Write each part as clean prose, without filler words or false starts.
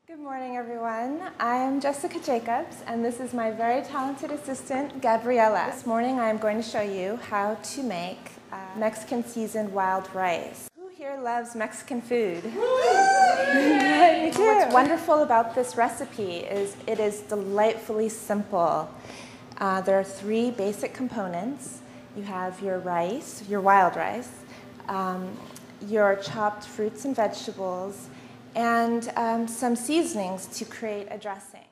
Good morning, everyone. I am Jessica Jacobs, and this is my very talented assistant, Gabriella. This morning, I am going to show you how to make Mexican seasoned wild rice. Who here loves Mexican food? Me too. What's wonderful about this recipe is it is delightfully simple. There are three basic components. You have your rice, your wild rice, your chopped fruits and vegetables, and some seasonings to create a dressing.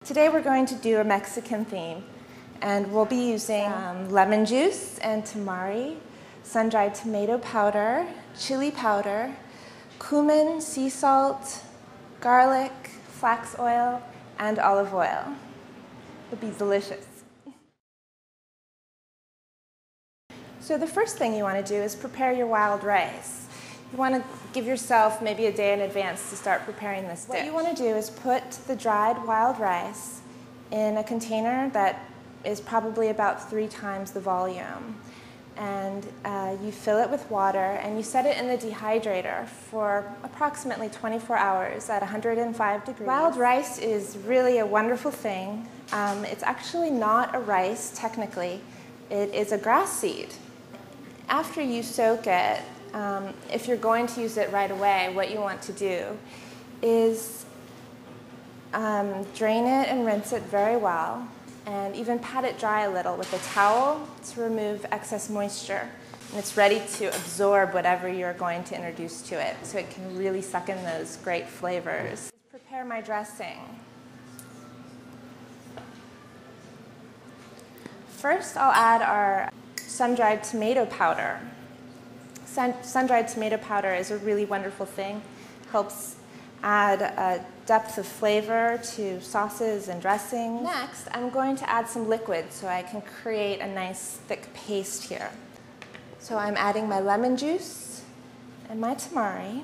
Today we're going to do a Mexican theme, and we'll be using lemon juice and tamari, sun-dried tomato powder, chili powder, cumin, sea salt, garlic, flax oil, and olive oil. It'll be delicious. So the first thing you want to do is prepare your wild rice. You want to give yourself maybe a day in advance to start preparing this dish. What you want to do is put the dried wild rice in a container that is probably about 3 times the volume. And you fill it with water and you set it in the dehydrator for approximately 24 hours at 105 degrees. Wild rice is really a wonderful thing. It's actually not a rice, technically. It is a grass seed. After you soak it, if you're going to use it right away, what you want to do is drain it and rinse it very well, and even pat it dry a little with a towel to remove excess moisture. And it's ready to absorb whatever you're going to introduce to it, so it can really suck in those great flavors. Prepare my dressing. First, I'll add our sun-dried tomato powder. Sun-dried tomato powder is a really wonderful thing. Helps add a depth of flavor to sauces and dressings. Next, I'm going to add some liquid so I can create a nice thick paste here. So I'm adding my lemon juice and my tamari.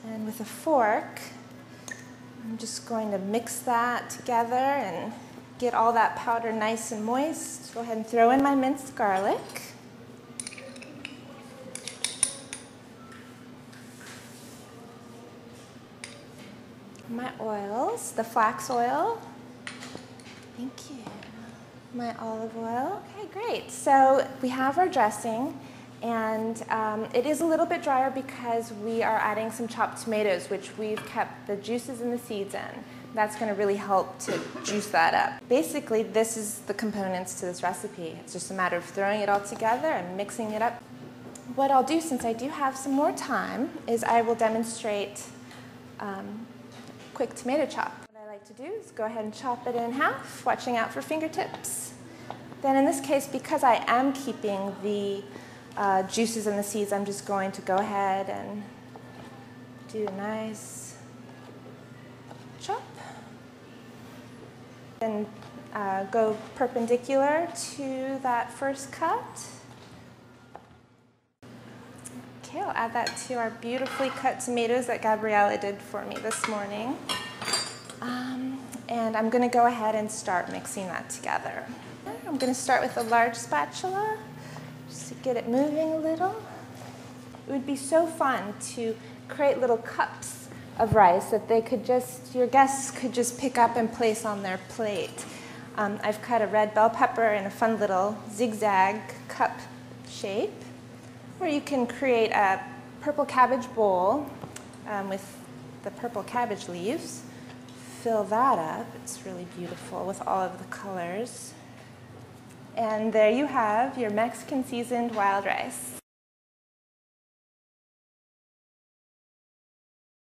And with a fork, I'm just going to mix that together and get all that powder nice and moist. Go ahead and throw in my minced garlic. My oils, the flax oil. Thank you. My olive oil. Okay, great. So we have our dressing, and it is a little bit drier because we are adding some chopped tomatoes, which we've kept the juices and the seeds in. That's going to really help to juice that up. Basically, this is the components to this recipe. It's just a matter of throwing it all together and mixing it up. What I'll do, since I do have some more time, is I will demonstrate quick tomato chop. What I like to do is go ahead and chop it in half, watching out for fingertips. Then in this case, because I am keeping the juices and the seeds, I'm just going to go ahead and do a nice chop. And go perpendicular to that first cut. Okay, I'll add that to our beautifully cut tomatoes that Gabriella did for me this morning. And I'm going to go ahead and start mixing that together. I'm going to start with a large spatula, just to get it moving a little. It would be so fun to create little cups of rice that they could your guests could just pick up and place on their plate. I've cut a red bell pepper in a fun little zigzag cup shape, or you can create a purple cabbage bowl with the purple cabbage leaves. Fill that up. It's really beautiful with all of the colors. And there you have your Mexican seasoned wild rice.